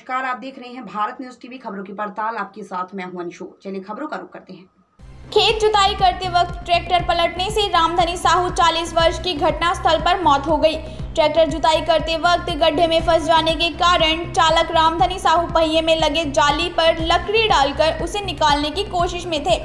नमस्कार, आप देख रहे हैं भारत न्यूज टीवी खबरों की पड़ताल। आपके साथ मैं हूं अंशु। चलिए खबरों का रुख करते हैं। खेत जुताई करते वक्त ट्रैक्टर पलटने से रामधनी साहू 40 वर्ष की घटनास्थल पर मौत हो गई। ट्रैक्टर जुताई करते वक्त गड्ढे में फंस जाने के कारण चालक रामधनी साहू पहिए में लगे जाली पर लकड़ी डालकर उसे निकालने की कोशिश में थे।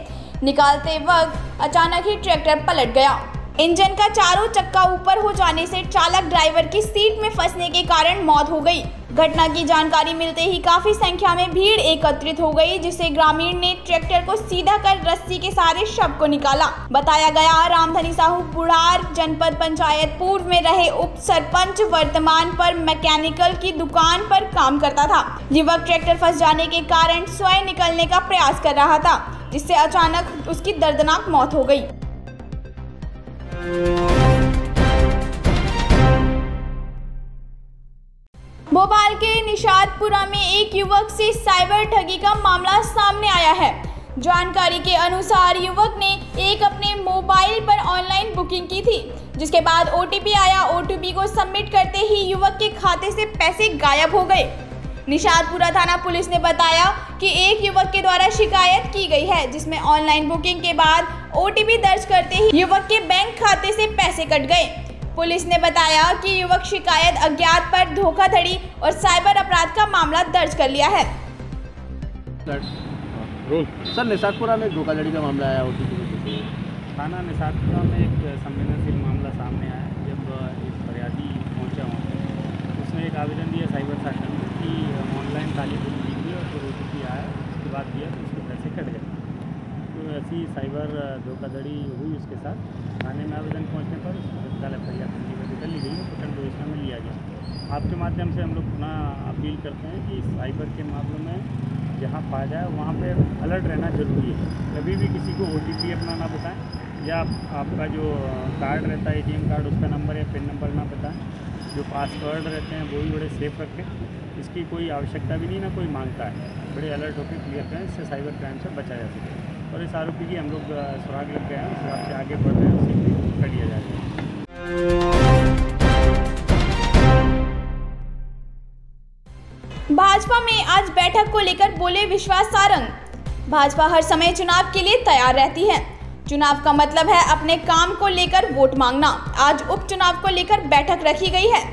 निकालते वक्त अचानक ही ट्रैक्टर पलट गया। इंजन का चारों चक्का ऊपर हो जाने से चालक ड्राइवर की सीट में फंसने के कारण मौत हो गई। घटना की जानकारी मिलते ही काफी संख्या में भीड़ एकत्रित हो गई, जिससे ग्रामीण ने ट्रैक्टर को सीधा कर रस्सी के सहारे शव को निकाला। बताया गया, रामधनी साहू बुढ़ार जनपद पंचायत पूर्व में रहे उप सरपंच वर्तमान पर मैकेनिकल की दुकान पर काम करता था। युवक ट्रैक्टर फंस जाने के कारण स्वयं निकलने का प्रयास कर रहा था, जिससे अचानक उसकी दर्दनाक मौत हो गई। भोपाल के निशातपुरा में एक युवक से साइबर ठगी का मामला सामने आया है। जानकारी के अनुसार युवक ने एक अपने मोबाइल पर ऑनलाइन बुकिंग की थी, जिसके बाद ओटीपी आया। ओटीपी को सबमिट करते ही युवक के खाते से पैसे गायब हो गए। निशातपुरा थाना पुलिस ने बताया कि एक युवक के द्वारा शिकायत की गई है, जिसमें ऑनलाइन बुकिंग के बाद ओटीपी दर्ज करते ही युवक के बैंक खाते से पैसे कट गए। पुलिस ने बताया कि युवक शिकायत अज्ञात पर धोखाधड़ी और साइबर अपराध का मामला दर्ज कर लिया है। सर, निशातपुरा में धोखाधड़ी का मामला आया ओटीपी। थाना निशातपुरा में एक संवेदनशील मामला सामने आया। जब एक फरियादी पहुंचा वहाँ, उसने एक आवेदन दिया साइबर शाखा में कि ऑनलाइन ताली बुक की थी और फिर ओटीपी आया, उसके बाद दिया तो उसके पैसे कट गए। तो ऐसी साइबर धोखाधड़ी हुई उसके साथ। थाने में आवेदन पहुँचने पर तत्काल फरियाद कर ली गई और प्रकरण विवेचना में लिया गया। आपके माध्यम से हम लोग पुनः अपील करते हैं कि साइबर के मामलों में जहाँ पाया जाए वहाँ पे अलर्ट रहना जरूरी है। कभी भी किसी को ओटीपी अपना ना बताएं, या आपका जो कार्ड रहता है एटीएम कार्ड, उसका नंबर या पिन नंबर ना बताएं। जो पासवर्ड रहते हैं वो भी बड़े सेफ रखें। इसकी कोई आवश्यकता भी नहीं, ना कोई मांगता है। बड़े अलर्ट होकर क्लियर करें, इससे साइबर क्राइम से बचा जा सके। और इस आरोपी की हम लोग सुराग लग गए हैं, सुराग से आगे बढ़ रहे हैं, उसे भी कर लिया जाएगा। भाजपा में आज बैठक को लेकर बोले विश्वास सारंग। भाजपा हर समय चुनाव के लिए तैयार रहती है। चुनाव का मतलब है अपने काम को लेकर वोट मांगना। आज उपचुनाव को लेकर बैठक रखी गई है।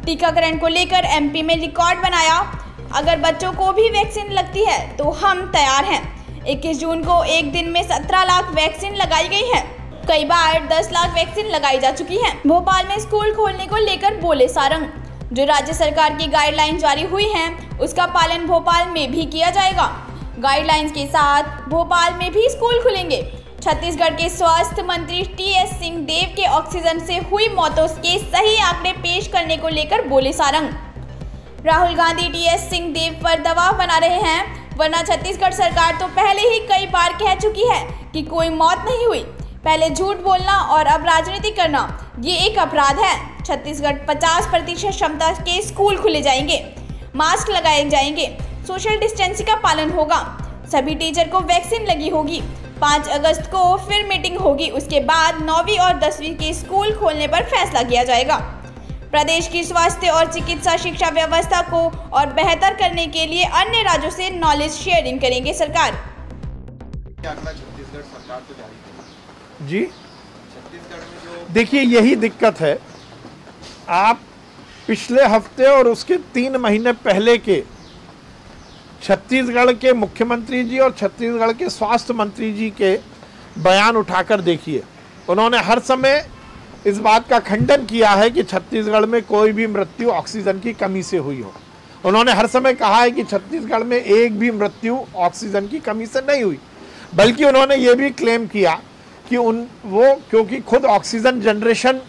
टीकाकरण को लेकर एमपी में रिकॉर्ड बनाया। अगर बच्चों को भी वैक्सीन लगती है तो हम तैयार हैं। 21 जून को एक दिन में 17 लाख वैक्सीन लगाई गई है। कई बार 10 लाख वैक्सीन लगाई जा चुकी है। भोपाल में स्कूल खोलने को लेकर बोले सारंग। जो राज्य सरकार की गाइडलाइन जारी हुई हैं, उसका पालन भोपाल में भी किया जाएगा। गाइडलाइंस के साथ भोपाल में भी स्कूल खुलेंगे। छत्तीसगढ़ के स्वास्थ्य मंत्री टीएस सिंहदेव के ऑक्सीजन से हुई मौतों के सही आंकड़े पेश करने को लेकर बोले सारंग। राहुल गांधी टीएस सिंहदेव पर दबाव बना रहे हैं, वरना छत्तीसगढ़ सरकार तो पहले ही कई बार कह चुकी है कि कोई मौत नहीं हुई। पहले झूठ बोलना और अब राजनीति करना, ये एक अपराध है। छत्तीसगढ़ 50% क्षमता के स्कूल खुले जाएंगे, मास्क लगाए जाएंगे, सोशल डिस्टेंसिंग का पालन होगा, सभी टीचर को वैक्सीन लगी होगी। 5 अगस्त को फिर मीटिंग होगी। उसके बाद 9वीं और 10वीं के स्कूल खोलने पर फैसला किया जाएगा। प्रदेश की स्वास्थ्य और चिकित्सा शिक्षा व्यवस्था को और बेहतर करने के लिए अन्य राज्यों से नॉलेज शेयरिंग करेंगे सरकार। छत्तीसगढ़ सरकार को जारी जी, छत्तीसगढ़ में जो देखिए यही दिक्कत है। आप पिछले हफ्ते और उसके 3 महीने पहले के छत्तीसगढ़ के मुख्यमंत्री जी और छत्तीसगढ़ के स्वास्थ्य मंत्री जी के बयान उठाकर देखिए। उन्होंने हर समय इस बात का खंडन किया है कि छत्तीसगढ़ में कोई भी मृत्यु ऑक्सीजन की कमी से हुई हो। उन्होंने हर समय कहा है कि छत्तीसगढ़ में एक भी मृत्यु ऑक्सीजन की कमी से नहीं हुई। बल्कि उन्होंने ये भी क्लेम किया कि वो क्योंकि खुद ऑक्सीजन जनरेशन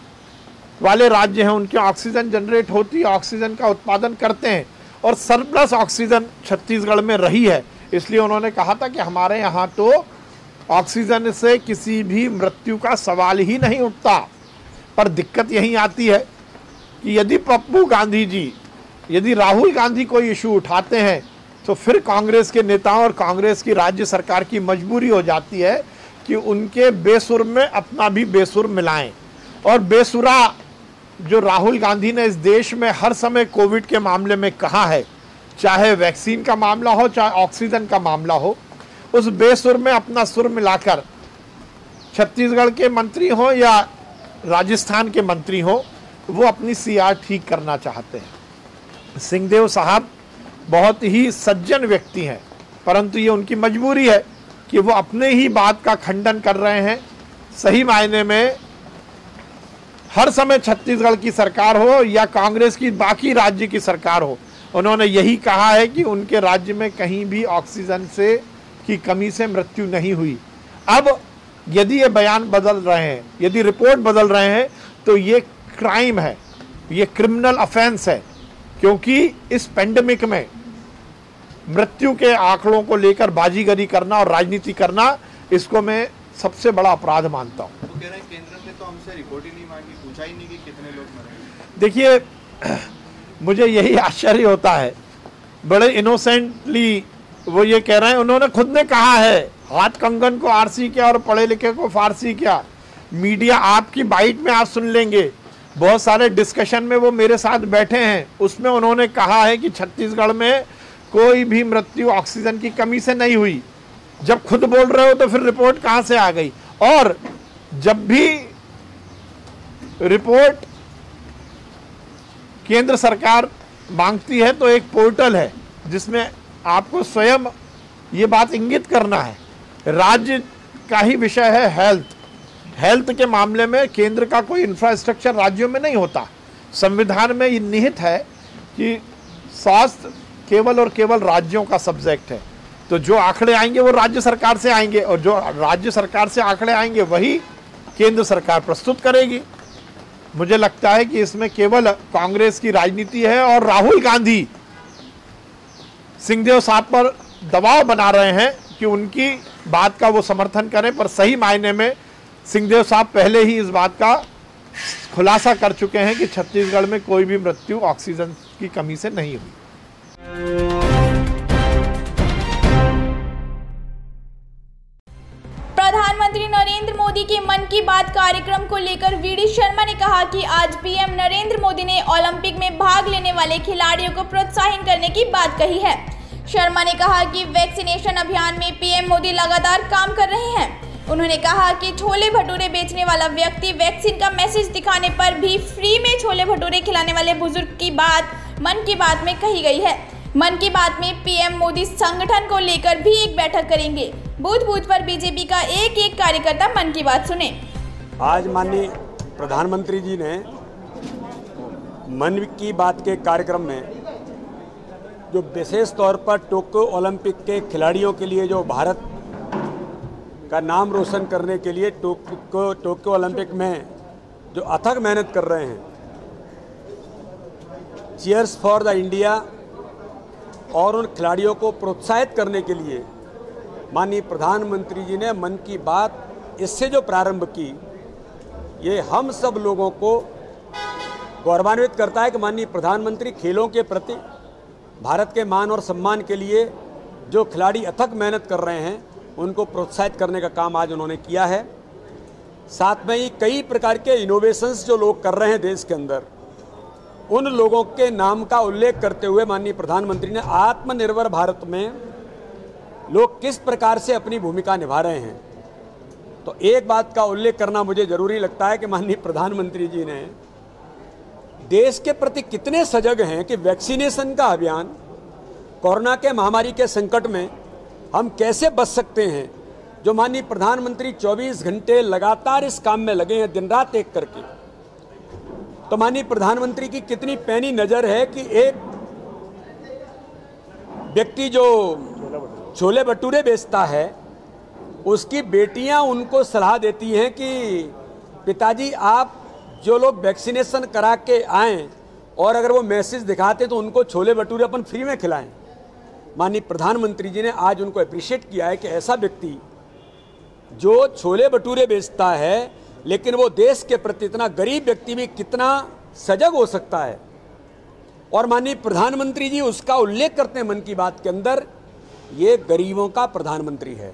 वाले राज्य हैं, उनके ऑक्सीजन जनरेट होती है, ऑक्सीजन का उत्पादन करते हैं और सरप्लस ऑक्सीजन छत्तीसगढ़ में रही है। इसलिए उन्होंने कहा था कि हमारे यहाँ तो ऑक्सीजन से किसी भी मृत्यु का सवाल ही नहीं उठता। पर दिक्कत यही आती है कि यदि पप्पू गांधी जी, यदि राहुल गांधी कोई इशू उठाते हैं तो फिर कांग्रेस के नेताओं और कांग्रेस की राज्य सरकार की मजबूरी हो जाती है कि उनके बेसुर में अपना भी बेसुर मिलाएं। और बेसुरा जो राहुल गांधी ने इस देश में हर समय कोविड के मामले में कहा है, चाहे वैक्सीन का मामला हो, चाहे ऑक्सीजन का मामला हो, उस बेसुर में अपना सुर मिलाकर छत्तीसगढ़ के मंत्री हो या राजस्थान के मंत्री हो, वो अपनी सीआर ठीक करना चाहते हैं। सिंहदेव साहब बहुत ही सज्जन व्यक्ति हैं, परंतु ये उनकी मजबूरी है कि वो अपने ही बात का खंडन कर रहे हैं। सही मायने में हर समय छत्तीसगढ़ की सरकार हो या कांग्रेस की बाकी राज्य की सरकार हो, उन्होंने यही कहा है कि उनके राज्य में कहीं भी ऑक्सीजन से की कमी से मृत्यु नहीं हुई। अब यदि ये बयान बदल रहे हैं, यदि रिपोर्ट बदल रहे हैं, तो ये क्राइम है, ये क्रिमिनल ऑफेंस है, क्योंकि इस पेंडेमिक में मृत्यु के आंकड़ों को लेकर बाजीगरी करना और राजनीति करना, इसको मैं सबसे बड़ा अपराध मानता हूँ। वो कह रहे हैं केंद्र ने तो हमसे रिपोर्ट ही नहीं मांगी, पूछा ही नहीं कि कितने लोग मरे। देखिए, मुझे यही आश्चर्य होता है, बड़े इनोसेंटली वो ये कह रहे हैं। उन्होंने खुद ने कहा है, हाथ कंगन को आरसी क्या और पढ़े लिखे को फारसी क्या। मीडिया आपकी बाइट में आप सुन लेंगे, बहुत सारे डिस्कशन में वो मेरे साथ बैठे हैं, उसमें उन्होंने कहा है कि छत्तीसगढ़ में कोई भी मृत्यु ऑक्सीजन की कमी से नहीं हुई। जब खुद बोल रहे हो तो फिर रिपोर्ट कहां से आ गई? और जब भी रिपोर्ट केंद्र सरकार मांगती है तो एक पोर्टल है जिसमें आपको स्वयं ये बात इंगित करना है। राज्य का ही विषय है हेल्थ के मामले में केंद्र का कोई इंफ्रास्ट्रक्चर राज्यों में नहीं होता। संविधान में ये निहित है कि स्वास्थ्य केवल और केवल राज्यों का सब्जेक्ट है। तो जो आंकड़े आएंगे वो राज्य सरकार से आएंगे, और जो राज्य सरकार से आंकड़े आएंगे वही केंद्र सरकार प्रस्तुत करेगी। मुझे लगता है कि इसमें केवल कांग्रेस की राजनीति है और राहुल गांधी सिंहदेव साहब पर दबाव बना रहे हैं कि उनकी बात का वो समर्थन करें, पर सही मायने में सिंहदेव साहब पहले ही इस बात का खुलासा कर चुके हैं कि छत्तीसगढ़ में कोई भी मृत्यु ऑक्सीजन की कमी से नहीं हुई। प्रधानमंत्री नरेंद्र मोदी के मन की बात कार्यक्रम को लेकर वीडी शर्मा ने कहा कि आज पीएम नरेंद्र मोदी ने ओलंपिक में भाग लेने वाले खिलाड़ियों को प्रोत्साहित करने की बात कही है। शर्मा ने कहा कि वैक्सीनेशन अभियान में पीएम मोदी लगातार काम कर रहे हैं। उन्होंने कहा कि छोले भटूरे बेचने वाला व्यक्ति वैक्सीन का मैसेज दिखाने पर भी फ्री में छोले भटूरे खिलाने वाले बुजुर्ग की बात मन की बात में कही गई है। मन की बात में पीएम मोदी संगठन को लेकर भी एक बैठक करेंगे। बूथ बूथ पर बीजेपी का एक एक कार्यकर्ता मन की बात सुने। आज माननीय प्रधानमंत्री जी ने मन की बात के कार्यक्रम में जो विशेष तौर पर टोक्यो ओलंपिक के खिलाड़ियों के लिए जो भारत का नाम रोशन करने के लिए टोक्यो ओलंपिक में जो अथक मेहनत कर रहे हैं, चीयर्स फॉर द इंडिया, और उन खिलाड़ियों को प्रोत्साहित करने के लिए माननीय प्रधानमंत्री जी ने मन की बात इससे जो प्रारंभ की, ये हम सब लोगों को गौरवान्वित करता है कि माननीय प्रधानमंत्री खेलों के प्रति भारत के मान और सम्मान के लिए जो खिलाड़ी अथक मेहनत कर रहे हैं उनको प्रोत्साहित करने का काम आज उन्होंने किया है। साथ में ही कई प्रकार के इनोवेशंस जो लोग कर रहे हैं देश के अंदर, उन लोगों के नाम का उल्लेख करते हुए माननीय प्रधानमंत्री ने आत्मनिर्भर भारत में लोग किस प्रकार से अपनी भूमिका निभा रहे हैं, तो एक बात का उल्लेख करना मुझे जरूरी लगता है कि माननीय प्रधानमंत्री जी ने देश के प्रति कितने सजग हैं कि वैक्सीनेशन का अभियान, कोरोना के महामारी के संकट में हम कैसे बच सकते हैं, जो माननीय प्रधानमंत्री 24 घंटे लगातार इस काम में लगे हैं, दिन रात एक करके। तो माननीय प्रधानमंत्री की कितनी पैनी नज़र है कि एक व्यक्ति जो छोले भटूरे बेचता है, उसकी बेटियां उनको सलाह देती हैं कि पिताजी आप जो लोग वैक्सीनेशन करा के आएँ और अगर वो मैसेज दिखाते तो उनको छोले भटूरे अपन फ्री में खिलाएं। माननीय प्रधानमंत्री जी ने आज उनको अप्रिशिएट किया है कि ऐसा व्यक्ति जो छोले भटूरे बेचता है लेकिन वो देश के प्रति इतना गरीब व्यक्ति भी कितना सजग हो सकता है, और माननीय प्रधानमंत्री जी उसका उल्लेख करते हैं मन की बात के अंदर, ये गरीबों का प्रधानमंत्री है।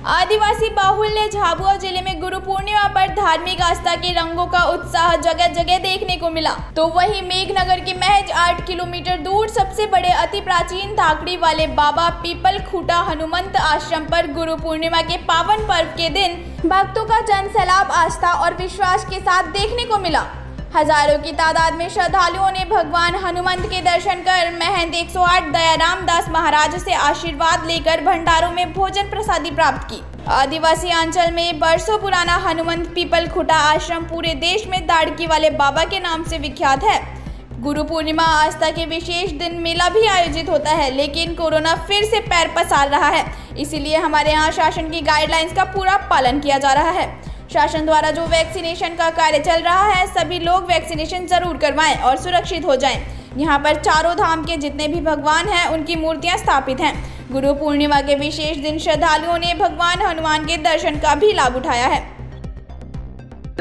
आदिवासी बाहुल्य झाबुआ जिले में गुरु पूर्णिमा पर धार्मिक आस्था के रंगों का उत्साह जगह जगह देखने को मिला। तो वहीं मेघनगर के महज 8 किलोमीटर दूर सबसे बड़े अति प्राचीन धाकड़ी वाले बाबा पीपल खूटा हनुमंत आश्रम पर गुरु पूर्णिमा के पावन पर्व के दिन भक्तों का जनसैलाब आस्था और विश्वास के साथ देखने को मिला। हजारों की तादाद में श्रद्धालुओं ने भगवान हनुमंत के दर्शन कर महंत 108 दयाराम दास महाराज से आशीर्वाद लेकर भंडारों में भोजन प्रसादी प्राप्त की। आदिवासी अंचल में बरसों पुराना हनुमंत पीपल खूटा आश्रम पूरे देश में दाड़की वाले बाबा के नाम से विख्यात है। गुरु पूर्णिमा आस्था के विशेष दिन मेला भी आयोजित होता है, लेकिन कोरोना फिर से पैर पसार रहा है। इसीलिए हमारे यहाँ शासन की गाइडलाइंस का पूरा पालन किया जा रहा है। शासन द्वारा जो वैक्सीनेशन का कार्य चल रहा है, सभी लोग वैक्सीनेशन जरूर करवाएं और सुरक्षित हो जाएं। यहाँ पर चारों धाम के जितने भी भगवान हैं उनकी मूर्तियां स्थापित हैं। गुरु पूर्णिमा के विशेष दिन श्रद्धालुओं ने भगवान हनुमान के दर्शन का भी लाभ उठाया है।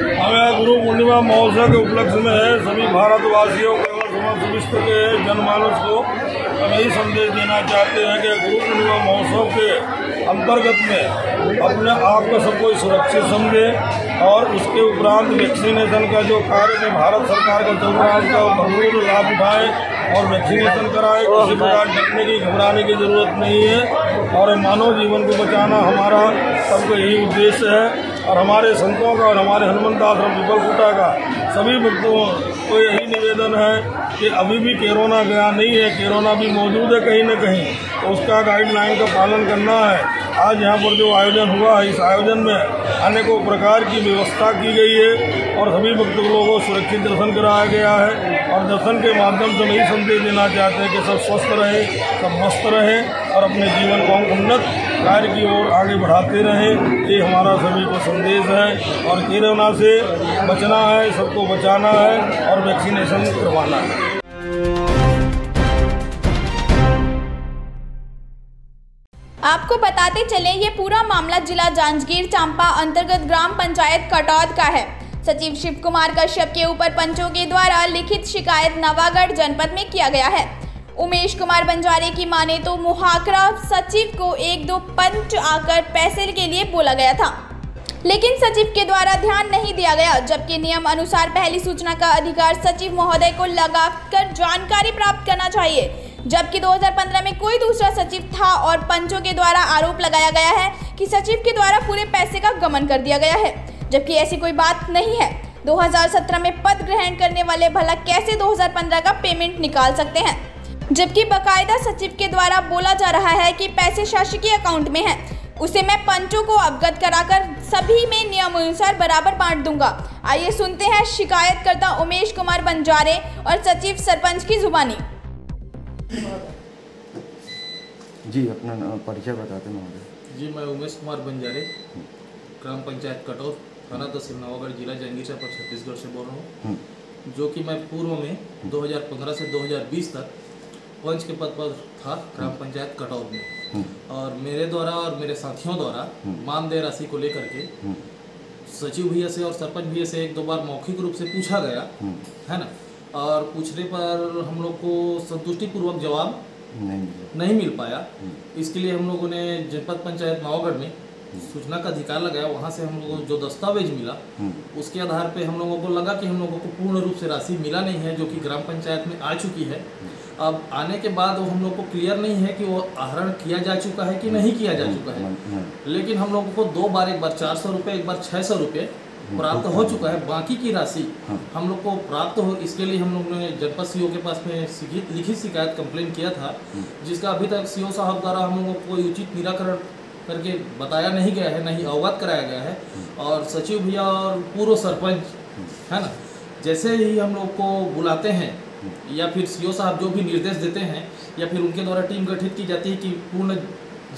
हमें गुरु पूर्णिमा महोत्सव के उपलक्ष्य में सभी भारतवासियों को समस्त विश्व के जनमानस को हम यही संदेश देना चाहते हैं कि गुरु पूर्णिमा महोत्सव के अंतर्गत में अपने आप को सब कोई सुरक्षित समझे और उसके उपरांत वैक्सीनेशन का जो कार्य में भारत सरकार का चल रहा है उसका भरपूर लाभ उठाए और वैक्सीनेशन कराए। किसी प्रकार डरने की घबराने की जरूरत नहीं है और मानव जीवन को बचाना हमारा सबका यही उद्देश्य है। और हमारे संतों का और हमारे हनुमंत आश्रम पीपल खूटा का सभी भक्तों को यही निवेदन है कि अभी भी कोरोना गया नहीं है, कोरोना भी मौजूद है कहीं न कहीं, तो उसका गाइडलाइन का पालन करना है। आज यहाँ पर जो आयोजन हुआ है, इस आयोजन में अनेकों प्रकार की व्यवस्था की गई है और सभी भक्त लोगों को सुरक्षित दर्शन कराया गया है। और दर्शन के माध्यम से यही संदेश देना चाहते हैं कि सब स्वस्थ रहे, सब मस्त रहे और अपने जीवन को उन्नत कार्य की ओर आगे बढ़ाते रहें। ये हमारा सभी को संदेश है और कोरोना से बचना है, सबको बचाना है और वैक्सीनेशन करवाना है। आपको बताते चले ये पूरा मामला जिला जांजगीर चांपा अंतर्गत ग्राम पंचायत कटौद का है। सचिव शिव कुमार कश्यप के ऊपर पंचों के द्वारा लिखित शिकायत नवागढ़ जनपद में किया गया है। उमेश कुमार बंजारे की माने तो मुहाकरा सचिव को 1-2 पंच आकर पैसे के लिए बोला गया था, लेकिन सचिव के द्वारा ध्यान नहीं दिया गया, जबकि नियम अनुसार पहली सूचना का अधिकार सचिव महोदय को लगाकर जानकारी प्राप्त करना चाहिए। जबकि 2015 में कोई दूसरा सचिव था और पंचों के द्वारा आरोप लगाया गया है कि सचिव के द्वारा पूरे पैसे का गमन कर दिया गया है, जबकि ऐसी कोई बात नहीं है। 2017 में पद ग्रहण करने वाले भला कैसे 2015 का पेमेंट निकाल सकते हैं, जबकि बकायदा सचिव के द्वारा बोला जा रहा है कि पैसे शासकीय अकाउंट में हैं। उसे मैं पंचों को अवगत कराकर सभी में नियम अनुसार बराबर बांट दूंगा। आइए सुनते हैं शिकायतकर्ता उमेश कुमार बंजारे और सचिव सरपंच की जुबानी। जी अपना परिचय बताते महोदय। जी मैं उमेश कुमार बंजारे, ग्राम पंचायत कटौद, थाना तहसील नवागढ़, जिला जांजगीर चांपा, छत्तीसगढ़ से बोल रहा हूँ। जो कि मैं पूर्व में 2015 से 2020 तक पंच के पद पर था ग्राम पंचायत कटौद में। और मेरे द्वारा और मेरे साथियों द्वारा मानदेय राशि को लेकर के सचिव भैया से और सरपंच भैया से 1-2 बार मौखिक रूप से पूछा गया है ना, और पूछने पर हम लोग को संतुष्टिपूर्वक जवाब नहीं मिल पाया। इसके लिए हम लोगों ने जनपद पंचायत नवागढ़ में सूचना का अधिकार लगाया। वहाँ से हम लोगों को जो दस्तावेज मिला उसके आधार पे हम लोगों को लगा कि हम लोगों को पूर्ण रूप से राशि मिला नहीं है, जो कि ग्राम पंचायत में आ चुकी है। अब आने के बाद वो हम लोग को क्लियर नहीं है कि वो आहरण किया जा चुका है कि नहीं किया जा चुका है, लेकिन हम लोगों को 2 बार, एक बार 400 रुपये, एक बार 600 रुपये प्राप्त हो चुका है। बाकी की राशि हम लोग को प्राप्त हो, इसके लिए हम लोगों ने जनपद सीओ के पास में लिखित शिकायत कंप्लेन किया था, जिसका अभी तक सीओ साहब द्वारा हम लोगों को कोई उचित निराकरण करके बताया नहीं गया है, नहीं अवगत कराया गया है। और सचिव भैया और पूर्व सरपंच है ना, जैसे ही हम लोग को बुलाते हैं या फिर सीओ साहब जो भी निर्देश देते हैं या फिर उनके द्वारा टीम गठित की जाती है कि पूर्ण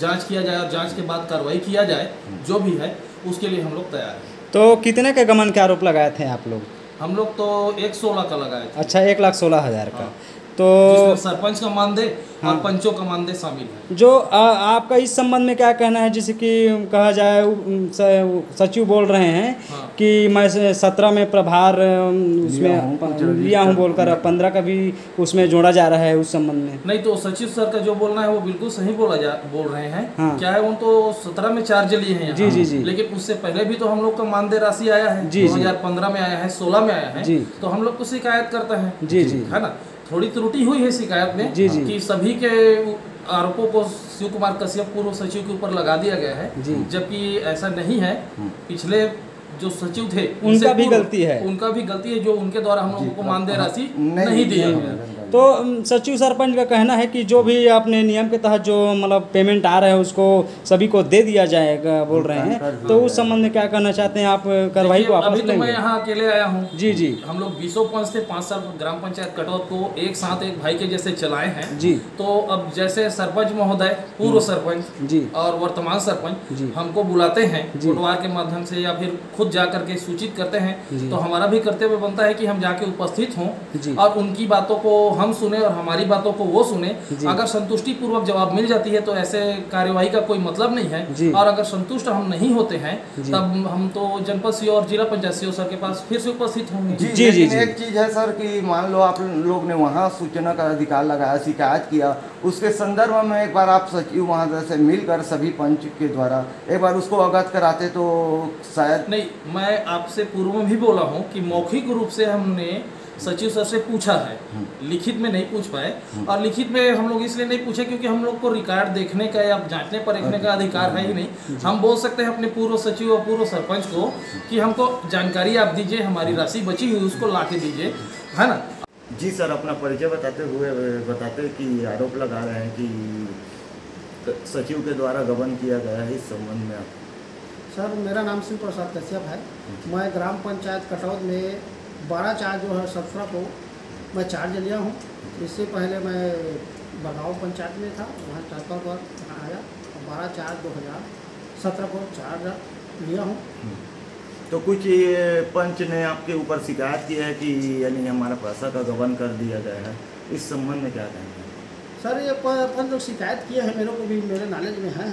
जांच किया जाए और जांच के बाद कार्रवाई किया जाए, जो भी है उसके लिए हम लोग तैयार हैं। तो कितने के गमन के आरोप लगाए थे आप लोग? हम लोग तो 1,16,000 का लगाए थे। अच्छा, 1,16,000 का। तो जिसमें सरपंच का मानदेय और पंचों का मानदेय शामिल है। जो आपका इस संबंध में क्या कहना है, जैसे कि कहा जाए सचिव बोल रहे हैं कि मैं 17 में प्रभार उसमें लिया हूँ बोलकर 15 का भी उसमें जोड़ा जा रहा है, उस संबंध में? नहीं, तो सचिव सर का जो बोलना है वो बिल्कुल सही बोल रहे हैं। क्या है, वो तो 17 में चार्ज लिए हैं जी जी जी, लेकिन उससे पहले भी तो हम लोग का मानदेय राशि आया है, 2015 में आया है, 16 में आया है, तो हम लोग तो शिकायत करते हैं जी जी, है ना। थोड़ी त्रुटि हुई है शिकायत में जी जी, कि सभी के आरोपों को शिव कुमार कश्यप पूर्व सचिव के ऊपर लगा दिया गया है, जबकि ऐसा नहीं है। पिछले जो सचिव थे उनका भी गलती है, जो उनके द्वारा हम लोगों को मानदेय राशि नहीं दिया गया। तो सचिव सरपंच का कहना है कि जो भी अपने नियम के तहत जो मतलब पेमेंट आ रहा है उसको सभी को दे दिया जाएगा बोल रहे हैं, तो उस संबंध में क्या कहना चाहते हैं आप? कार्रवाई को अभी तो मैं यहाँ अकेले आया हूँ जी जी, हम लोग 20 पंच थे, 5 साल ग्राम पंचायत कटौत को एक साथ एक भाई के जैसे चलाए हैं जी। तो अब जैसे सरपंच महोदय, पूर्व सरपंच जी और वर्तमान सरपंच हमको बुलाते हैं कोटवार के माध्यम से या फिर खुद जा करके सूचित करते हैं, तो हमारा भी कर्तव्य बनता है कि हम जाके उपस्थित हों और उनकी बातों को हम सुने और हमारी बातों को वो सुने। अगर संतुष्टि पूर्वक जवाब मिल जाती है तो ऐसे कार्यवाही का कोई मतलब नहीं है, और अगर संतुष्ट हम नहीं होते हैं तब हम तो जनपद सीओ और जिला पंचायत सीओ सर के पास फिर से उपस्थित होंगे। जी जी, एक चीज है सर कि मान लो आप लोग ने वहाँ सूचना का अधिकार लगाया, शिकायत किया, उसके संदर्भ में एक बार आप सचिव महोदय से मिलकर सभी पंच के द्वारा एक बार उसको अवगत कराते तो शायद। नहीं, मैं आपसे पूर्व में भी बोला हूँ कि मौखिक रूप से हमने सचिव सर से पूछा है, लिखित में नहीं पूछ पाए, और लिखित में हम लोग इसलिए नहीं पूछे क्योंकि हम लोग को रिकॉर्ड देखने का या जांचने परखने का अधिकार है ही नहीं। हम बोल सकते हैं अपने पूर्व सचिव और पूर्व सरपंच को कि हमको जानकारी आप दीजिए, हमारी राशि बची हुई उसको ला के दीजिए, है ना। जी सर, अपना परिचय बताते कि आरोप लगा रहे हैं कि सचिव के द्वारा गबन किया गया है, इस संबंध में आप? सर, मेरा नाम शिव प्रसाद कश्यप है। मैं ग्राम पंचायत कटौत में 12/4 जो है 17 को मैं चार्ज लिया हूँ। इससे पहले मैं बगाव पंचायत में था, वहाँ ट्रांसफर पर आया और 12/4/2017 को चार्ज लिया हूँ। तो कुछ पंच ने आपके ऊपर शिकायत की है कि यानी हमारा पैसा का गबन कर दिया गया है, इस संबंध में क्या कहेंगे? सर, ये पंच लोग शिकायत किए हैं, मेरे को भी मेरे नॉलेज में है।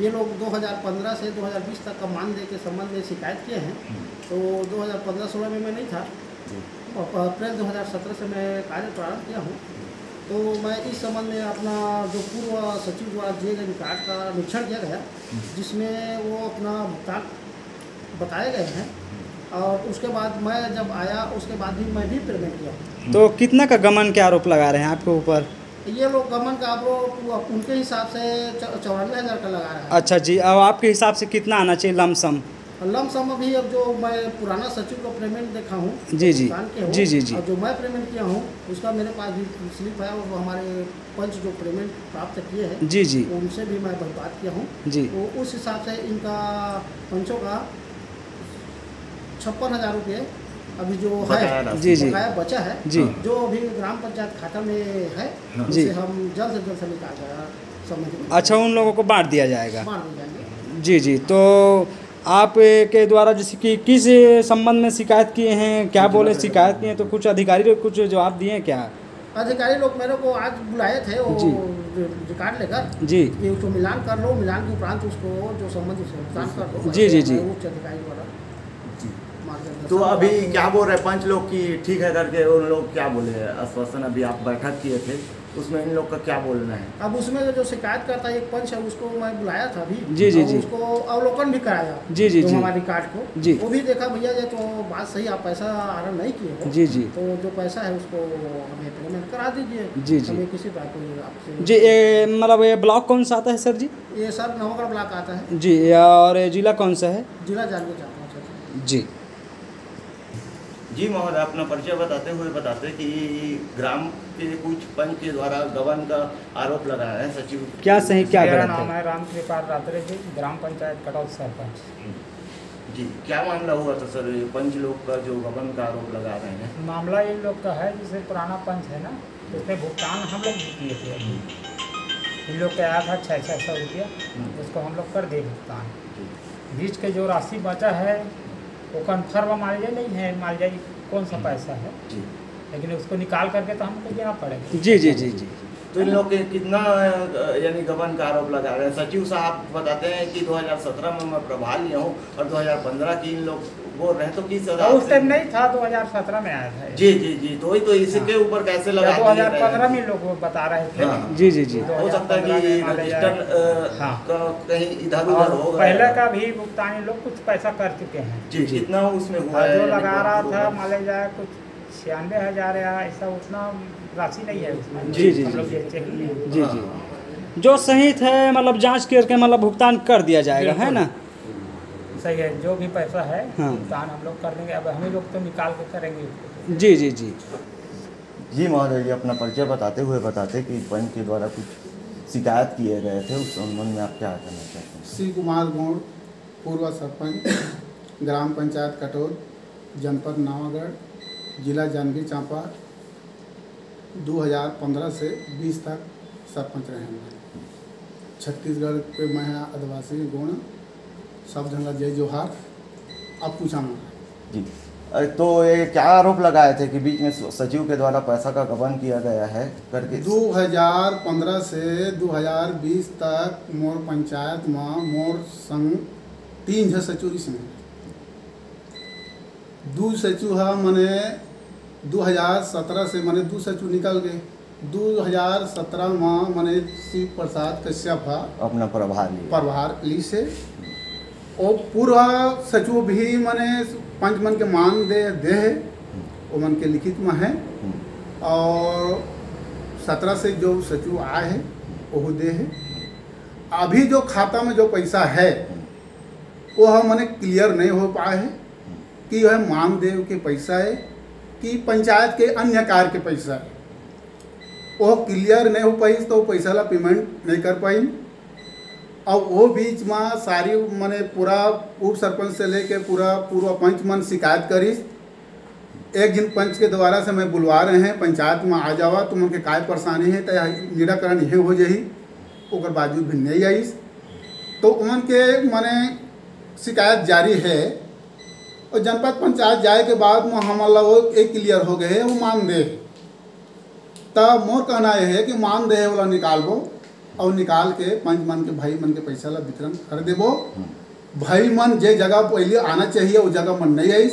ये लोग 2015 से 2020 तक का मानदेय के संबंध में शिकायत किए हैं। तो 2015-16 में मैं नहीं था और अप्रैल 2017 से मैं कार्य प्रारंभ किया हूँ। तो मैं इस संबंध में अपना जो पूर्व सचिव द्वारा दिए गए रिकॉर्ड का निरीक्षण किया गया, जिसमें वो अपना भुगतान बताए गए हैं, और उसके बाद मैं जब आया उसके बाद भी मैं भी पेमेंट किया। तो कितना का गमन के आरोप लगा रहे हैं आपके ऊपर? ये लोग गमन का आरोप उनके हिसाब से 94,000 का लगा रहा है। अच्छा जी, अब आपके हिसाब से कितना आना चाहिए लमसम? लमसम अभी अब जो मैं पुराना सचिव का पेमेंट देखा हूँ जी जी जी जी जी, और जो मैं पेमेंट किया हूँ उसका मेरे पास भी स्लिप है, वो हमारे पंच जो पेमेंट प्राप्त किए हैं जी जी, उनसे भी मैं बात किया हूँ जी। तो उस हिसाब से इनका पंचों का 56,000 रुपये अभी जो है जी जी बचा है जी, जो अभी ग्राम पंचायत खाता में है, जी, हम जल्द से जल्द निकाल देगा संबंधित। अच्छा, उन लोगों को बांट दिया जाएगा? बांट दिया जाएंगे। जी जी। तो आप के द्वारा जैसे कि किस संबंध में शिकायत किए हैं, क्या बोले शिकायत किए हैं, तो कुछ अधिकारी लोग कुछ जवाब दिए हैं क्या? अधिकारी लोग मेरे को आज बुलाए थे वो रिकॉर्ड लेकर जी, कि उसको मिलान कर लो, मिलान के उपरांत उसको जो संबंधित भुगतान कर दो। जी जी जी। उच्च अधिकारी द्वारा तो अभी क्या बोल रहे पंच लोग कि ठीक है करके, उन लोग क्या बोले आश्वासन? अभी आप बैठक किए थे उसमें इन लोग का क्या बोलना है? अब उसमें जो शिकायत करता है एक पंच है, उसको मैं बुलाया था अभी जी जी जी, उसको अवलोकन भी कराया जी जी जी, हमारे रिकॉर्ड को जी, वो भी देखा भैया ये तो बात सही, आप पैसा आरण नहीं किए हो जी जी, तो जो पैसा है उसको हमें पेमेंट करा दीजिए जी जी। हमें किसी बात को आपसे जी। मतलब ये ब्लॉक कौन सा आता है सर जी? ये सर नवगढ़ ब्लॉक आता है जी, और जिला कौन सा है? जिला जांजगीर चांपा जी। जी महोदय, अपना परिचय बताते हुए बताते कि ग्राम के कुछ पंच के द्वारा गबन का आरोप लगाया है सचिव, क्या सही क्या मेरा नाम है रामकृपाल रात्रे जी, ग्राम पंचायत कटौत सरपंच जी। क्या मामला हुआ था सर, पंच लोग का जो गबन का आरोप लगा रहे हैं? मामला इन लोग का है, जैसे पुराना पंच है ना, उसमें भुगतान हम लोग किए थे। इन लोग का आया था 600 रुपया, उसको हम लोग कर दिए भुगतान। बीच के जो राशि बचा है वो कन्फर्म मालजाई नहीं है, मालजाई कौन सा पैसा है लेकिन उसको निकाल करके तो हमको देना पड़ेगा। जी जी जी जी। तो इन लोग के कितना यानी गबन का आरोप लगा रहे हैं? सचिव साहब बताते हैं कि 2017 में मैं प्रभार लिया हूँ और 2015 की इन लोग बोल रहे हैं, तो किस उस टाइम नहीं था, 2017 में आया था। जी जी जी, तो वही तो इसके ऊपर कैसे लगा? 2015 में लोग बता रहे थे। हाँ। जी जी जी। हो सकता है कि रजिस्टर कहीं इधर उधर होगा। पहले का भी भुगतान लोग कुछ पैसा कर चुके हैं। जी, कितना उसमें हुआ? जो लगा रहा था मान लिया जाए कुछ 96,000 या ऐसा, उतना राशि नहीं है उसमें। जी जी जी जी, जो सही थे मतलब जांच करके मतलब भुगतान कर दिया जाएगा, है ना? सही है, जो भी पैसा है हाँ। भुगतान हम लोग कर देंगे। अब हम लोग तो निकाल के करेंगे। जी जी जी जी। महोदय जी, अपना परिचय बताते कि पंच के द्वारा कुछ शिकायत किए गए थे, उस संबंध में आप क्या कहना चाहते हैं? श्री कुमार गौड़, पूर्व सरपंच, ग्राम पंचायत कटोल, जनपद नवागढ़, जिला जांजगीर चांपा, 2015 से 20 तक सरपंच रहे हैं। छत्तीसगढ़ के मैं आदिवासी गुण सब जगह जय जोहार। अब पूछा जी। तो ये क्या आरोप लगाए थे कि बीच में सचिव के द्वारा पैसा का गबन किया गया है करके? 2015 से 2020 तक मोर पंचायत में मोर संग 3 सचिव इसमें 2 सचिव है। मैंने 2017 से मैंने 2 सचिव निकल गए। 2017 में मैंने शिव प्रसाद कश्यप अपना प्रभार ली से, और पूर्व सचिव भी मैंने 5 मन के मान दे है, वो मन के लिखित में है। और 17 से जो सचिव आए हैं वो दे है। अभी जो खाता में जो पैसा है वो मैंने क्लियर नहीं हो पाए है कि यह मानदेव के पैसा है कि पंचायत के अन्य कार्य के पैसा है। वो क्लियर नहीं हो पाई तो पैसा ला पेमेंट नहीं कर पाई। और वो बीच में सारी मैंने पूरा उप सरपंच से लेके पूरा पूर्व पंच मन शिकायत करी। एक दिन पंच के द्वारा से मैं बुलवा रहे हैं पंचायत में आ जावा, तुम उनके काय परेशानी है तो निराकरण यही हो जाही। ओकर बावजूद भी नहीं आई तो उमन के मैंने शिकायत जारी है। और जनपद पंचायत जाए के बाद में हमारा वो एक क्लियर हो गए वो मानदेय। तब मोर कहना यह है कि मानदेय वाला निकालबो और निकाल के पंच मन के भाई मन के पैसा ला वितरण कर देबो। भाई मन जे जगह पहले आना चाहिए वो जगह मन नहीं आई,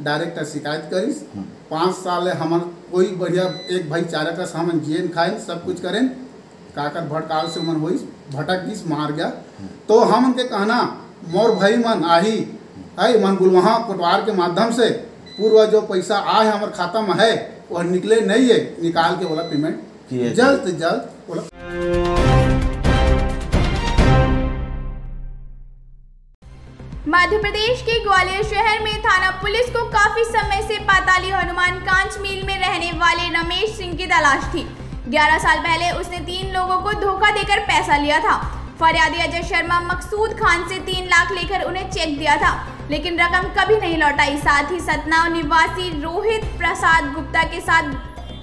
डायरेक्ट शिकायत करीस। 5 साल हमन कोई बढ़िया एक भाईचारा का सामान जियन खाए सब कुछ करें, काकर भटकाल से मन होइस भटक गिस मार गया। तो हम के कहना मोर भाई मन आही है मन गुलवहा कोटवार के माध्यम से पूर्व जो पैसा आए हमारे खाता में है वह निकले नहीं है, निकाल के बोला पेमेंट जल्द से जल्द बोला। मध्य प्रदेश के ग्वालियर शहर में थाना पुलिस को काफी समय से पाताली हनुमान कांच मिल में रहने वाले रमेश सिंह की तलाश थी। 11 साल पहले उसने 3 लोगों को धोखा देकर पैसा लिया था। फरियादी अजय शर्मा मकसूद खान से 3 लाख लेकर उन्हें चेक दिया था, लेकिन रकम कभी नहीं लौटाई। साथ ही सतना निवासी रोहित प्रसाद गुप्ता के साथ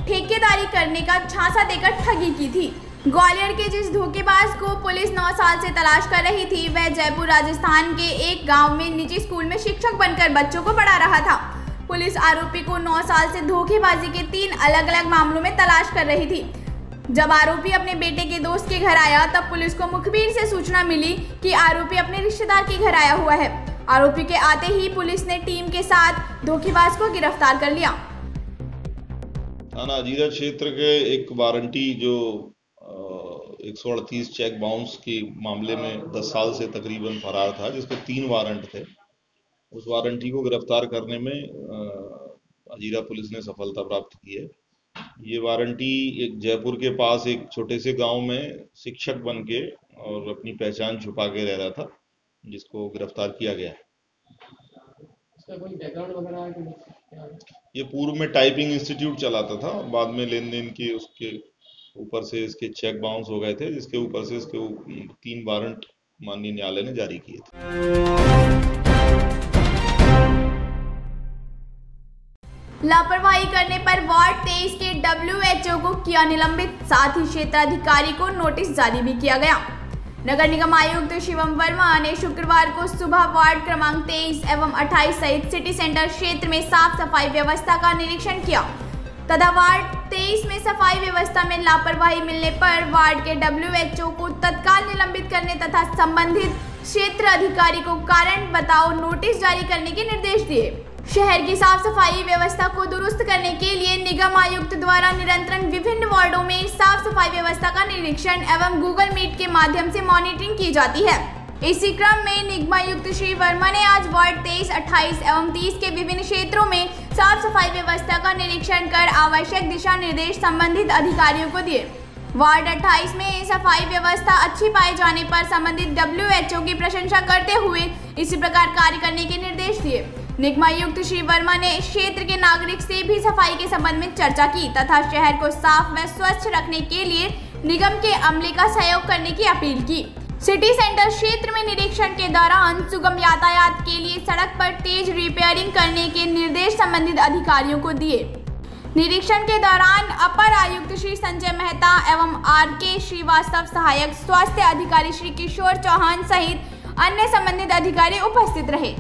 ठेकेदारी करने का झांसा देकर ठगी की थी। ग्वालियर के जिस धोखेबाज को पुलिस 9 साल से तलाश कर रही थी वह जयपुर राजस्थान के एक गांव में निजी स्कूल में शिक्षक बनकर बच्चों को पढ़ा रहा था। पुलिस आरोपी को 9 साल से धोखेबाजी के 3 अलग अलग मामलों में तलाश कर रही थी। जब आरोपी अपने बेटे के दोस्त के घर आया तब पुलिस को मुखबिर से सूचना मिली कि आरोपी अपने रिश्तेदार के घर आया हुआ है। आरोपी के आते ही पुलिस ने टीम के साथ धोखेबाज को गिरफ्तार कर लिया। थाना अजीरा क्षेत्र के एक वारंटी जो 138 चेक बाउंस के मामले में 10 साल से तकरीबन फरार था, जिसके 3 वारंट थे, उस वारंटी को गिरफ्तार करने में अजीरा पुलिस ने सफलता प्राप्त की है। ये वारंटी एक जयपुर के पास एक छोटे से गांव में शिक्षक बन के और अपनी पहचान छुपा के रह रहा था, जिसको गिरफ्तार किया गया है। इसका कोई बैकग्राउंड वगैरह? ये पूर्व में टाइपिंग इंस्टीट्यूट चलाता था, बाद में लेन देन के उसके ऊपर से इसके चेक बाउंस हो गए थे, जिसके ऊपर से इसके 3 वारंट माननीय न्यायालय ने जारी किए थे। लापरवाही करने पर वार्ड 23 के WHO को किया निलंबित, साथ ही क्षेत्राधिकारी को नोटिस जारी भी किया गया। नगर निगम आयुक्त शिवम वर्मा ने शुक्रवार को सुबह वार्ड क्रमांक 23 एवं 28 सहित सिटी सेंटर क्षेत्र में साफ सफाई व्यवस्था का निरीक्षण किया। तथा वार्ड 23 में सफाई व्यवस्था में लापरवाही मिलने पर वार्ड के WHO को तत्काल निलंबित करने तथा संबंधित क्षेत्र अधिकारी को कारण बताओ नोटिस जारी करने के निर्देश दिए। शहर की साफ सफाई व्यवस्था को दुरुस्त करने के लिए निगम आयुक्त द्वारा निरंतर विभिन्न वार्डों में साफ सफाई व्यवस्था का निरीक्षण एवं गूगल मीट के माध्यम से मॉनिटरिंग की जाती है। इसी क्रम में निगमायुक्त श्री वर्मा ने आज वार्ड 23, 28 एवं 30 के विभिन्न क्षेत्रों में साफ सफाई व्यवस्था का निरीक्षण कर आवश्यक दिशा निर्देश संबंधित अधिकारियों को दिए। वार्ड 28 में सफाई व्यवस्था अच्छी पाए जाने पर संबंधित WHO की प्रशंसा करते हुए इसी प्रकार कार्य करने के निर्देश दिए। निगमायुक्त श्री वर्मा ने क्षेत्र के नागरिक से भी सफाई के संबंध में चर्चा की तथा शहर को साफ व स्वच्छ रखने के लिए निगम के अमले का सहयोग करने की अपील की। सिटी सेंटर क्षेत्र में निरीक्षण के दौरान सुगम यातायात के लिए सड़क पर तेज रिपेयरिंग करने के निर्देश संबंधित अधिकारियों को दिए। निरीक्षण के दौरान अपर आयुक्त श्री संजय मेहता एवं RK श्रीवास्तव, सहायक स्वास्थ्य अधिकारी श्री किशोर चौहान सहित अन्य संबंधित अधिकारी उपस्थित रहे।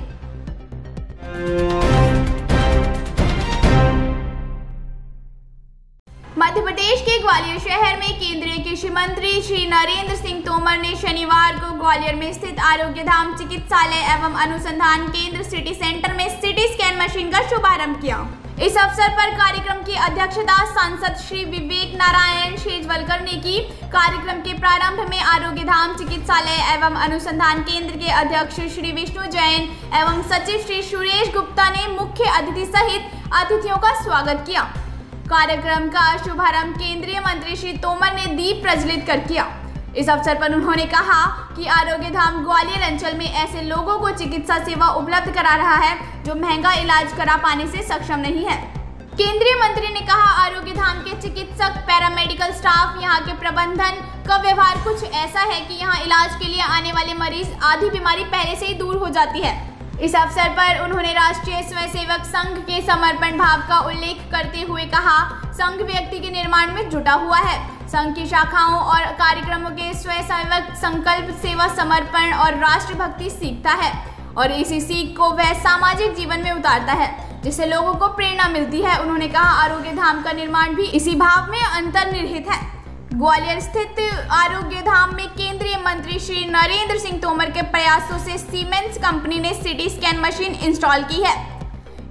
मध्य प्रदेश के ग्वालियर शहर में केंद्रीय कृषि मंत्री श्री नरेंद्र सिंह तोमर ने शनिवार को ग्वालियर में स्थित आरोग्य धाम चिकित्सालय एवं अनुसंधान केंद्र सिटी सेंटर में सिटी स्कैन मशीन का शुभारंभ किया। इस अवसर पर कार्यक्रम की अध्यक्षता सांसद श्री विवेक नारायण शेजवलकर ने की। कार्यक्रम के प्रारंभ में आरोग्य धाम चिकित्सालय एवं अनुसंधान केंद्र के अध्यक्ष श्री विष्णु जैन एवं सचिव श्री सुरेश गुप्ता ने मुख्य अतिथि सहित अतिथियों का स्वागत किया। कार्यक्रम का शुभारंभ केंद्रीय मंत्री श्री तोमर ने दीप प्रज्वलित कर किया। इस अवसर पर उन्होंने कहा कि आरोग्य धाम ग्वालियर अंचल में ऐसे लोगों को चिकित्सा सेवा उपलब्ध करा रहा है जो महंगा इलाज करा पाने से सक्षम नहीं है। केंद्रीय मंत्री ने कहा, आरोग्य धाम के चिकित्सक, पैरामेडिकल स्टाफ, यहाँ के प्रबंधन का व्यवहार कुछ ऐसा है कि यहाँ इलाज के लिए आने वाले मरीज आधी बीमारी पहले से ही दूर हो जाती है। इस अवसर पर उन्होंने राष्ट्रीय स्वयंसेवक संघ के समर्पण भाव का उल्लेख करते हुए कहा, संघ व्यक्ति के निर्माण में जुटा हुआ है। संघ की शाखाओं और कार्यक्रमों के स्वयंसेवक संकल्प, सेवा, समर्पण और राष्ट्रभक्ति सीखता है और इसी सीख को वह सामाजिक जीवन में उतारता है जिससे लोगों को प्रेरणा मिलती है। उन्होंने कहा, आरोग्य धाम का निर्माण भी इसी भाव में अंतर्निहित है। ग्वालियर स्थित आरोग्य धाम में केंद्रीय मंत्री श्री नरेंद्र सिंह तोमर के प्रयासों से सीमेंस कंपनी ने सिटी स्कैन मशीन इंस्टॉल की है।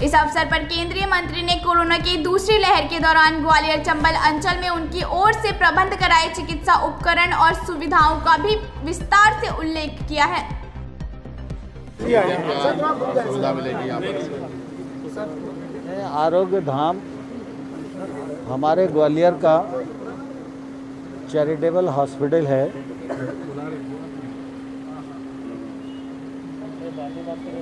इस अवसर पर केंद्रीय मंत्री ने कोरोना की दूसरी लहर के दौरान ग्वालियर चंबल अंचल में उनकी ओर से प्रबंध कराए चिकित्सा उपकरण और सुविधाओं का भी विस्तार से उल्लेख किया है। आरोग्य धाम हमारे ग्वालियर का चैरिटेबल हॉस्पिटल है।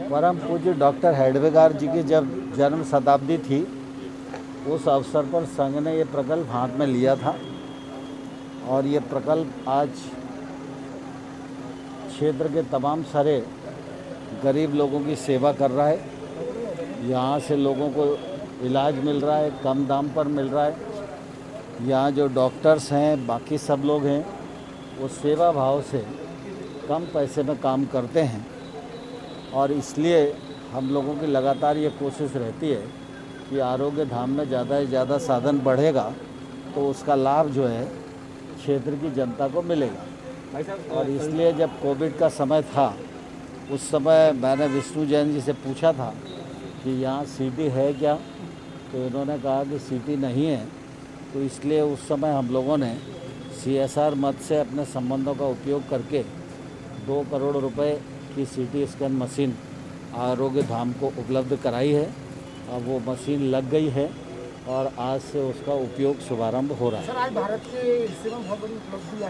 परम पूज्य डॉक्टर हेडवेगार जी की जब जन्म शताब्दी थी उस अवसर पर संघ ने ये प्रकल्प हाथ में लिया था और ये प्रकल्प आज क्षेत्र के तमाम सारे गरीब लोगों की सेवा कर रहा है। यहाँ से लोगों को इलाज मिल रहा है, कम दाम पर मिल रहा है। यहाँ जो डॉक्टर्स हैं, बाकी सब लोग हैं, वो सेवा भाव से कम पैसे में काम करते हैं और इसलिए हम लोगों की लगातार ये कोशिश रहती है कि आरोग्य धाम में ज़्यादा से ज़्यादा साधन बढ़ेगा तो उसका लाभ जो है क्षेत्र की जनता को मिलेगा। और इसलिए जब कोविड का समय था उस समय मैंने विष्णु जैन जी से पूछा था कि यहाँ सीटी है क्या, तो इन्होंने कहा कि सीटी नहीं है। तो इसलिए उस समय हम लोगों ने CSR मद से अपने संबंधों का उपयोग करके 2 करोड़ रुपए की सिटी स्कैन मशीन आरोग्य धाम को उपलब्ध कराई है। अब वो मशीन लग गई है और आज से उसका उपयोग शुभारंभ हो रहा है। सर, आज भारत की सेवा बहुत बड़ी उपलब्धि है।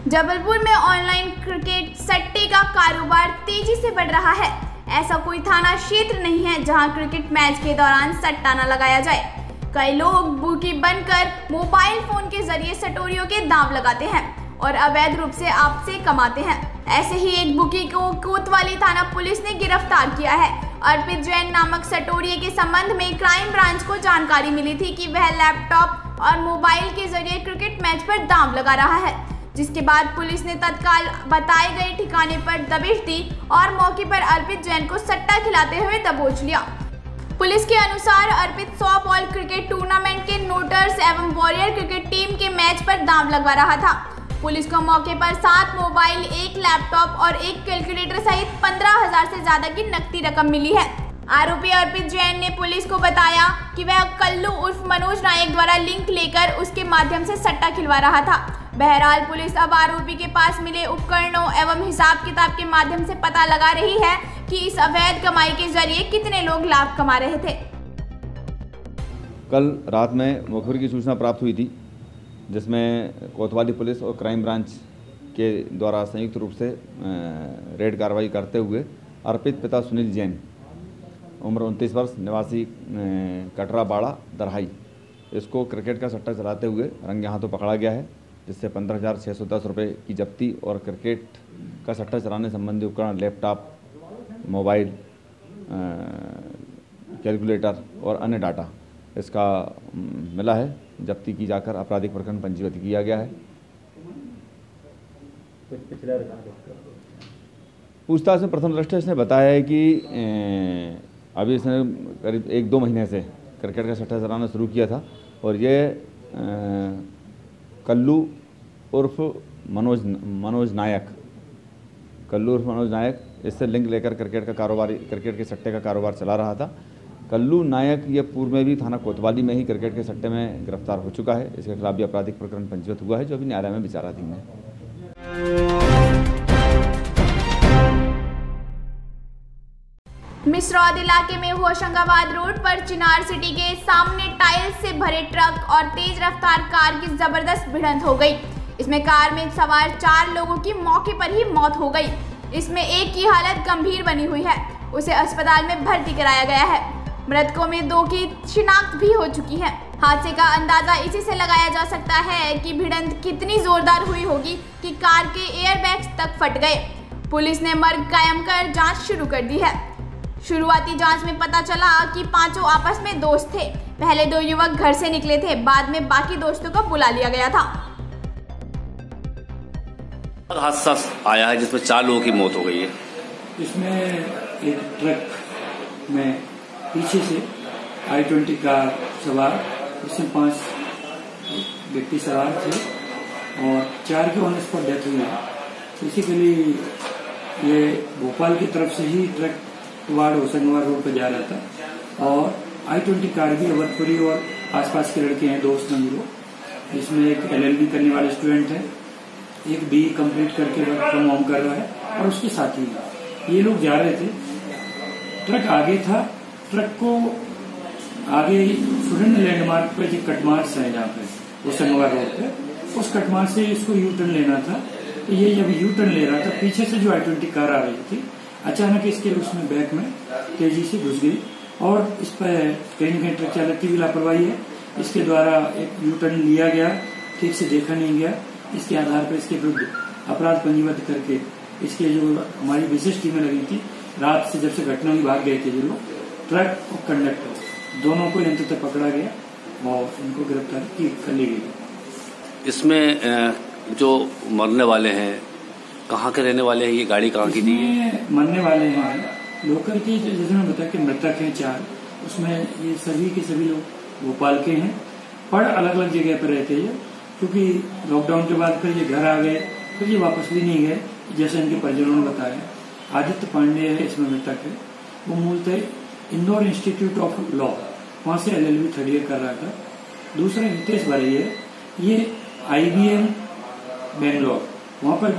जबलपुर में ऑनलाइन क्रिकेट सट्टे का कारोबार तेजी से बढ़ रहा है। ऐसा कोई थाना क्षेत्र नहीं है जहां क्रिकेट मैच के दौरान सट्टा न लगाया जाए। कई लोग बुकी बनकर मोबाइल फोन के जरिए सटोरियों के दांव लगाते हैं और अवैध रूप से आपसे कमाते हैं। ऐसे ही एक बुकी को कोतवाली थाना पुलिस ने गिरफ्तार किया है। अर्पित जैन नामक सटोरिये के संबंध में क्राइम ब्रांच को जानकारी मिली थी कि वह लैपटॉप और मोबाइल के जरिए क्रिकेट मैच पर दांव लगा रहा है। जिसके बाद पुलिस ने तत्काल बताए गए ठिकाने पर दबिश दी और मौके पर अर्पित जैन को सट्टा खिलाते हुए दबोच लिया। पुलिस के अनुसार अर्पित 100 बॉल क्रिकेट टूर्नामेंट के नोटर्स एवं वॉरियर क्रिकेट टीम के मैच पर दांव लगवा रहा था। पुलिस को मौके पर 7 मोबाइल, 1 लैपटॉप और 1 कैलकुलेटर सहित 15,000 से ज्यादा की नकदी रकम मिली है। आरोपी अर्पित जैन ने पुलिस को बताया कि वह कल्लू उर्फ मनोज नायक द्वारा लिंक लेकर उसके माध्यम से सट्टा खिलवा रहा था। बहरहाल पुलिस अब आरोपी के पास मिले उपकरणों एवं हिसाब किताब के माध्यम से पता लगा रही है कि इस अवैध कमाई के जरिए कितने लोग लाभ कमा रहे थे। कल रात में मुखबिर की सूचना प्राप्त हुई थी, जिसमें कोतवाली पुलिस और क्राइम ब्रांच के द्वारा संयुक्त रूप से रेड कार्रवाई करते हुए अर्पित पिता सुनील जैन, उम्र 29 वर्ष, निवासी कटरा बाड़ा दरहाई, इसको क्रिकेट का सट्टा चलाते हुए रंगे हाथों पकड़ा गया है, जिससे 15,610 रुपये की जब्ती और क्रिकेट का सट्टा चलाने संबंधी उपकरण, लैपटॉप, मोबाइल, कैलकुलेटर और अन्य डाटा इसका मिला है। जब्ती की जाकर आपराधिक प्रकरण पंजीबद्ध किया गया है। पूछताछ में प्रथम दृष्टया इसने बताया है कि अभी इसने करीब 1-2 महीने से क्रिकेट का सट्टा चलाना शुरू किया था और ये कल्लू उर्फ मनोज नायक इससे लिंक लेकर क्रिकेट के सट्टे का कारोबार चला रहा था। कल्लू नायक ये पूर्व में भी थाना कोतवाली में ही क्रिकेट के सट्टे में गिरफ्तार हो चुका है। इसके खिलाफ भी आपराधिक प्रकरण पंजीबद्ध हुआ है, जो अभी न्यायालय में विचाराधीन है। मिसरौद इलाके में होशंगाबाद रोड पर चिनार सिटी के सामने टाइल्स से भरे ट्रक और तेज रफ्तार कार की जबरदस्त भिड़ंत हो गई। इसमें कार में सवार 4 लोगों की मौके पर ही मौत हो गई। इसमें एक की हालत गंभीर बनी हुई है, उसे अस्पताल में भर्ती कराया गया है। मृतकों में 2 की शिनाख्त भी हो चुकी है। हादसे का अंदाजा इसी से लगाया जा सकता है कि भिड़ंत कितनी जोरदार हुई होगी कि कार के एयरबैग्स तक फट गए। पुलिस ने मर्ग कायम कर जांच शुरू कर दी है। शुरुआती जांच में पता चला कि 5 आपस में दोस्त थे। पहले 2 युवक घर से निकले थे, बाद में बाकी दोस्तों को बुला लिया गया था। हादसा आया है जिसमें 4 लोगों की मौत हो गई है। इसमें एक ट्रक में पीछे से I-20 कार सवार, इसमें 5 व्यक्ति सवार थे और 4 की ऑन स्पॉट डेथ हुई है। बेसिकली ये भोपाल की तरफ से ही ट्रक वाड़ होशंगाबाद रोड पर जा रहा था और I-20 कार भी अवधपुरी और आसपास के लड़के हैं, दोस्त हैं लोग। इसमें एक LLB करने वाले स्टूडेंट है, एक BE कंप्लीट करके वर्क फ्रॉम होम कर रहा है और उसके साथी ये लोग जा रहे थे। ट्रक आगे था, ट्रक को आगे सुरेंद्र लैंडमार्क पे जो कटमार्च है जहाँ पे होशंगाबाद रोड पे, उस कटमार्च से इसको यू टर्न लेना था। तो ये जब यू टर्न ले रहा था, पीछे से जो I-20 कार आ रही थी, अचानक इसके उसमें बैक में तेजी से घुस गई और इस पर कहीं न कहीं ट्रक चालक की भी लापरवाही है। इसके द्वारा एक यू टर्न लिया गया, ठीक से देखा नहीं गया। इसके आधार पर इसके विरुद्ध अपराध पंजीबद्ध करके इसके जो हमारी विशेष टीमें लगी थी, रात से जब से घटना हुई भाग गए थे जो लोग, ट्रक और कंडक्टर दोनों को यंत्र तक पकड़ा गया और उनको गिरफ्तार कर ली गई। इसमें जो मरने वाले हैं कहाँ के रहने वाले हैं, ये गाड़ी कहाँ की थी? मरने वाले हैं लोकल के, जैसे मैं बताया कि मृतक हैं 4, उसमें ये सभी के सभी लोग भोपाल के हैं, पर अलग अलग जगह पर रहते हैं। क्योंकि लॉकडाउन के बाद फिर ये घर आ गए, फिर ये वापस भी नहीं गए, जैसे इनके परिजनों ने बताया। आदित्य पांडे है इसमें मृतक है, वो मूलतः इंदौर इंस्टीट्यूट ऑफ लॉ वहाँ से LLB 3rd ईयर कर रहा था। दूसरा हितेश बारी है, ये IBM बेंगलोर वहाँ पर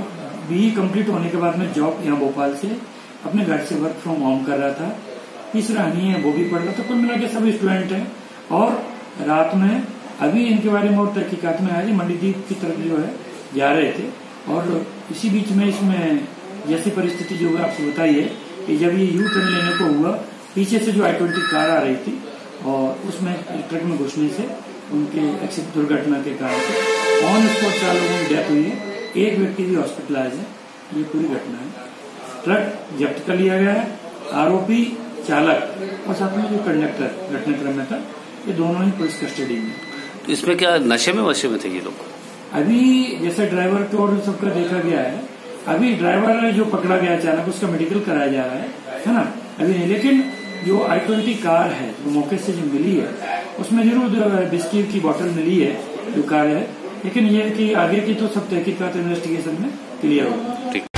BE कंप्लीट होने के बाद में जॉब यहाँ भोपाल से अपने घर से वर्क फ्रॉम होम कर रहा था। तीसरा हनी है, वो भी पढ़ रहा था। कुल मिला के सभी स्टूडेंट हैं और रात में अभी इनके बारे में और तहकीकात में आया, मंडीदीप की तरफ जो है जा रहे थे और इसी बीच में इसमें जैसी परिस्थिति जो है आपसे बताइए कि जब ये यू टर्न लेने को हुआ, पीछे से जो I-20 कार आ रही थी और उसमें ट्रक में घुसने से उनके एक्सीडेंट दुर्घटना के कारण से ऑन स्पॉट 4 लोगों की डेथ हुई है। एक व्यक्ति भी हॉस्पिटलाइज है। ये पूरी घटना है। ट्रक जब्त कर लिया गया है। आरोपी चालक और साथ में जो कंडक्टर घटनाक्रम में था, ये दोनों ही पुलिस कस्टडी में। तो इसमें क्या नशे में वशे में थे ये लोग? अभी जैसे ड्राइवर को और सबका देखा गया है, अभी ड्राइवर जो पकड़ा गया अचानक उसका मेडिकल कराया जा रहा है ना, अभी नहीं। लेकिन जो I-20 कार है जो मौके से जो मिली है उसमें जरूर बिस्किट की बोतल मिली है जो कार है, लेकिन ये कि आगे की तो सब तहकीकात इन्वेस्टिगेशन में क्लियर होगा।